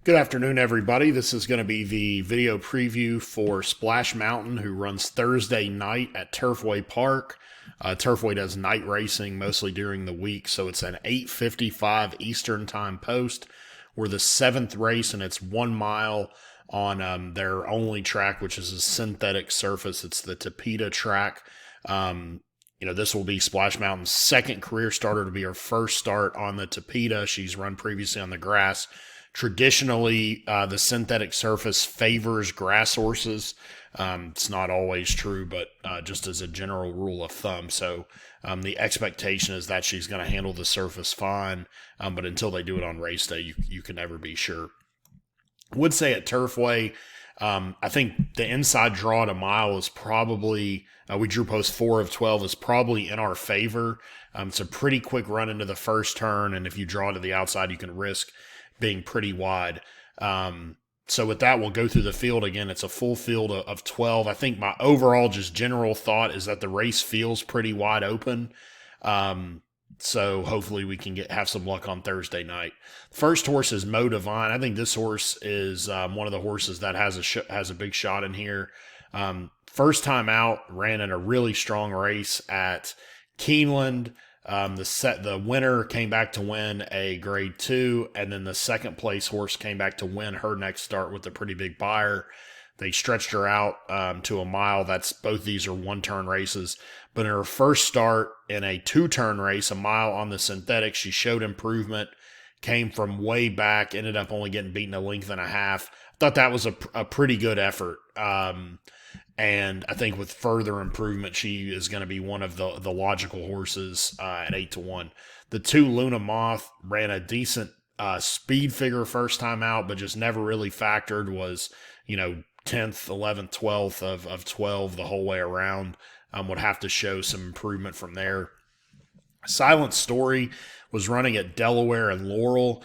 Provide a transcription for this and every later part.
Good afternoon, everybody. This is going to be the video preview for Splash Mountain, who runs Thursday night at Turfway Park. Turfway does night racing mostly during the week, so it's an 8:55 Eastern Time post. We're the seventh race, and it's 1 mile on their only track, which is a synthetic surface. It's the Tapeta track. This will be Splash Mountain's second career starter to be her first start on the Tapeta. She's run previously on the grass. Traditionally, the synthetic surface favors grass horses. It's not always true, but just as a general rule of thumb. So the expectation is that she's going to handle the surface fine, but until they do it on race day, you can never be sure. I would say at Turfway, I think the inside draw at a mile is probably, we drew post 4 of 12, is probably in our favor. It's a pretty quick run into the first turn, and if you draw to the outside, you can risk being pretty wide. So with that, we'll go through the field again. It's a full field of 12. I think my overall just general thought is that the race feels pretty wide open. So hopefully we can have some luck on Thursday night. First horse is Mo Divine. I think this horse is one of the horses that has a big shot in here. First time out, ran in a really strong race at Keeneland. The winner came back to win a grade 2, and then the second place horse came back to win her next start with a pretty big buyer. They stretched her out to a mile. Both these are one-turn races. But in her first start in a 2-turn race, a mile on the synthetic, she showed improvement, came from way back, ended up only getting beaten a length and a half. I thought that was a pretty good effort. And I think with further improvement, she is going to be one of the logical horses at 8-1. The 2 Luna Moth ran a decent speed figure first time out, but just never really factored. Was 10th, 11th, 12th of 12 the whole way around. Would have to show some improvement from there. Silent Story was running at Delaware and Laurel.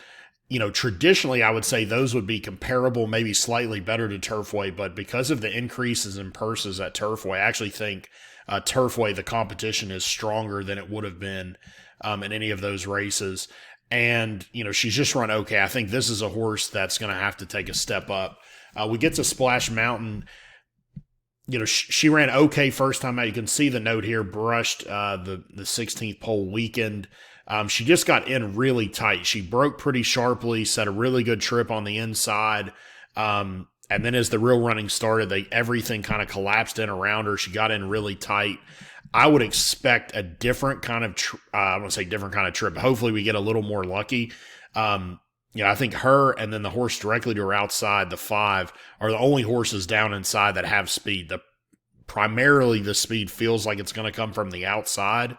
Traditionally, I would say those would be comparable, maybe slightly better to Turfway, but because of the increases in purses at Turfway, I actually think Turfway, the competition is stronger than it would have been in any of those races. And, she's just run okay. I think this is a horse that's going to have to take a step up. We get to Splash Mountain. She ran okay first time out. You can see the note here, brushed the 16th pole weakened. She just got in really tight. She broke pretty sharply, set a really good trip on the inside. And then as the real running started, everything kind of collapsed in around her. She got in really tight. I would expect a different kind of, I want to say different kind of trip. Hopefully we get a little more lucky. I think her and then the horse directly to her outside, the 5, are the only horses down inside that have speed. Primarily the speed feels like it's going to come from the outside.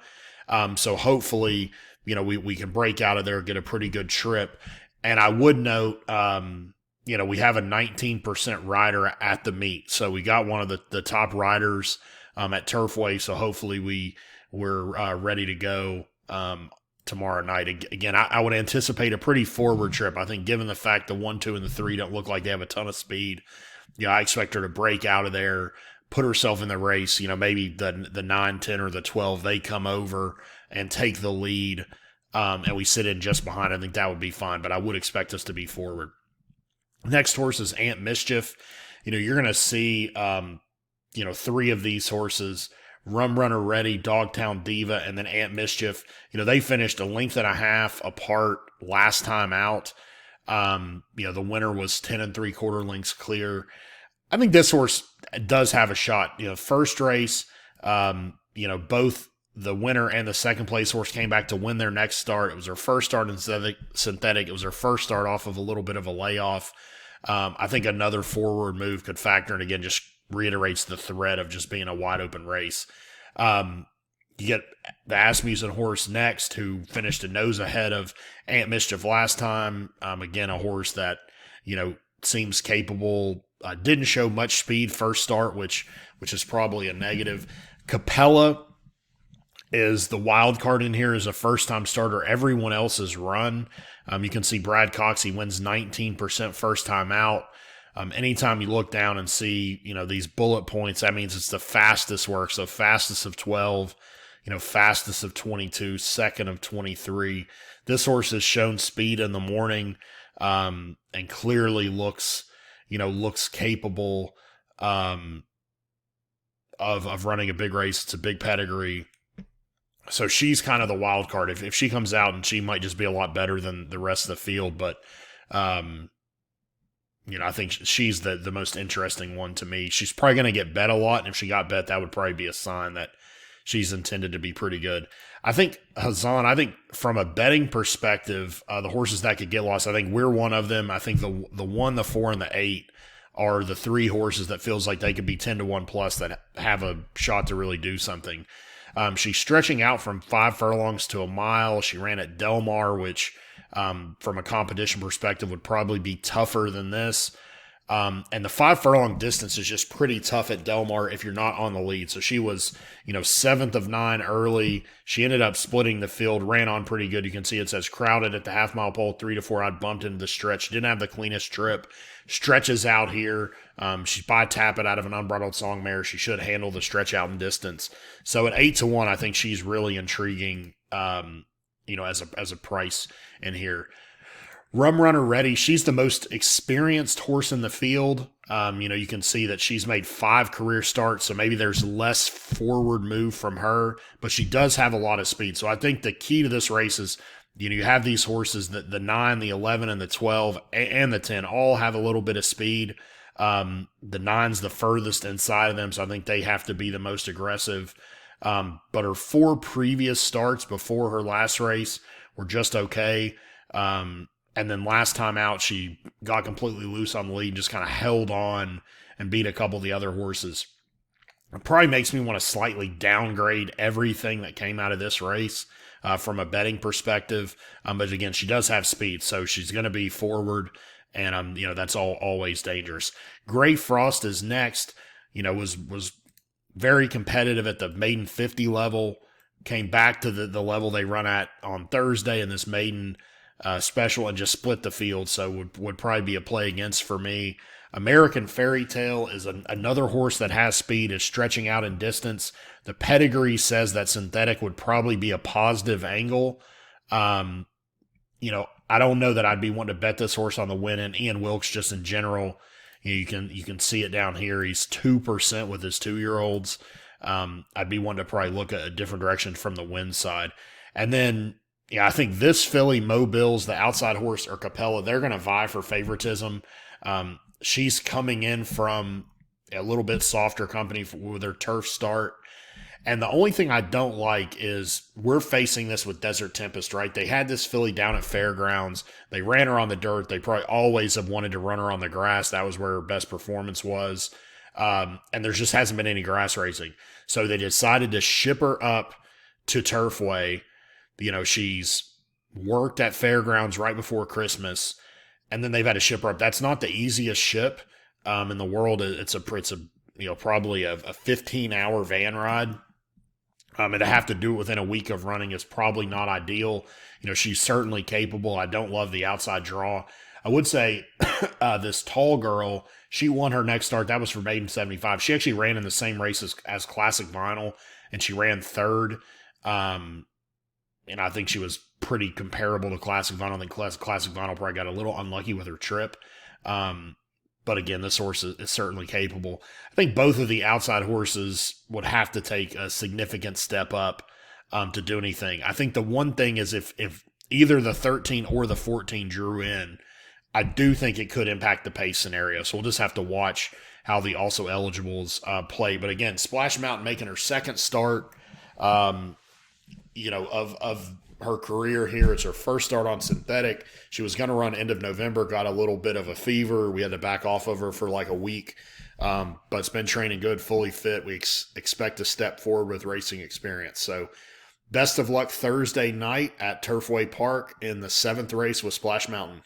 So hopefully, we can break out of there, get a pretty good trip. And I would note, we have a 19% rider at the meet. So we got one of the top riders at Turfway. So hopefully we're ready to go tomorrow night. Again, I would anticipate a pretty forward trip. I think given the fact the 1, 2, and the 3 don't look like they have a ton of speed, I expect her to break out of there, put herself in the race. Maybe the 9, 10, or the 12, they come over and take the lead, and we sit in just behind. I think that would be fine, but I would expect us to be forward. Next horse is Aunt Mischief. You're going to see, 3 of these horses, Rum Runner Ready, Dogtown Diva, and then Aunt Mischief. They finished a length and a half apart last time out. The winner was 10 3/4 lengths clear. I think this horse does have a shot. First race, both the winner and the second place horse came back to win their next start. It was her first start in synthetic. It was her first start off of a little bit of a layoff. I think another forward move could factor, and again, just reiterates the threat of just being a wide open race. You get the Asmussen horse next, who finished a nose ahead of Aunt Mischief last time. Again, a horse that, seems capable. Didn't show much speed first start, which is probably a negative. Capella is the wild card in here as a first-time starter. Everyone else is run. You can see Brad Cox, he wins 19% first time out. Anytime you look down and see, these bullet points, that means it's the fastest work. So fastest of 12, fastest of 22, second of 23. This horse has shown speed in the morning. and clearly looks capable of running a big race. It's a big pedigree. So she's kind of the wild card. If she comes out, and she might just be a lot better than the rest of the field, but I think she's the most interesting one to me. She's probably going to get bet a lot, and if she got bet, that would probably be a sign that she's intended to be pretty good. I think Hazan, from a betting perspective, the horses that could get lost, I think we're one of them. I think the 1, the 4, and the 8 are the 3 horses that feels like they could be 10-1 plus that have a shot to really do something. She's stretching out from 5 furlongs to a mile. She ran at Del Mar, which from a competition perspective would probably be tougher than this. And the 5 furlong distance is just pretty tough at Del Mar if you're not on the lead. So she was, 7th of 9 early. She ended up splitting the field, ran on pretty good. You can see it says crowded at the half mile pole, 3 to 4 out, bumped into the stretch. Didn't have the cleanest trip. Stretches out here. She's by Tappet out of an unbridled song mare. She should handle the stretch out in distance. So at 8-1, I think she's really intriguing, as a price in here. Rum Runner Ready, she's the most experienced horse in the field. You can see that she's made 5 career starts, so maybe there's less forward move from her, but she does have a lot of speed. So I think the key to this race is, you have these horses that the 9, the 11, and the 12, and the 10 all have a little bit of speed. The 9's the furthest inside of them, so I think they have to be the most aggressive. But her 4 previous starts before her last race were just okay. And then last time out, she got completely loose on the lead and just kind of held on and beat a couple of the other horses. It probably makes me want to slightly downgrade everything that came out of this race from a betting perspective. But again, she does have speed, so she's going to be forward, and that's always dangerous. Gray Frost is next. Was very competitive at the Maiden 50 level. Came back to the level they run at on Thursday in this Maiden special and just split the field, so would probably be a play against for me. American Fairy Tale is another horse that has speed, is stretching out in distance. The pedigree says that synthetic would probably be a positive angle. I don't know that I'd be wanting to bet this horse on the win, and Ian Wilkes just in general, you can see it down here. He's 2% with his 2-year-olds. I'd be wanting to probably look at a different direction from the win side. And then, I think this filly, Mobiles, the outside horse, or Capella, they're going to vie for favoritism. She's coming in from a little bit softer company with her turf start. And the only thing I don't like is we're facing this with Desert Tempest, right? They had this filly down at Fairgrounds. They ran her on the dirt. They probably always have wanted to run her on the grass. That was where her best performance was. And there just hasn't been any grass racing. So they decided to ship her up to Turfway. She's worked at Fairgrounds right before Christmas, and then they've had to ship her up. That's not the easiest ship in the world. It's probably a 15-hour van ride. And to have to do it within a week of running is probably not ideal. She's certainly capable. I don't love the outside draw. I would say this Tall Girl, she won her next start. That was for Maiden 75. She actually ran in the same race as Classic Vinyl, and she ran third. And I think she was pretty comparable to Classic Vinyl. I think Classic Vinyl probably got a little unlucky with her trip. But again, this horse is certainly capable. I think both of the outside horses would have to take a significant step up to do anything. I think the one thing is if either the 13 or the 14 drew in, I do think it could impact the pace scenario. So we'll just have to watch how the also eligibles play. But again, Splash Mountain making her second start, of her career here. It's her first start on synthetic. She was going to run end of November, got a little bit of a fever. We had to back off of her for like a week, but it's been training good, fully fit. We expect to step forward with racing experience. So best of luck Thursday night at Turfway Park in the 7th race with Splash Mountain.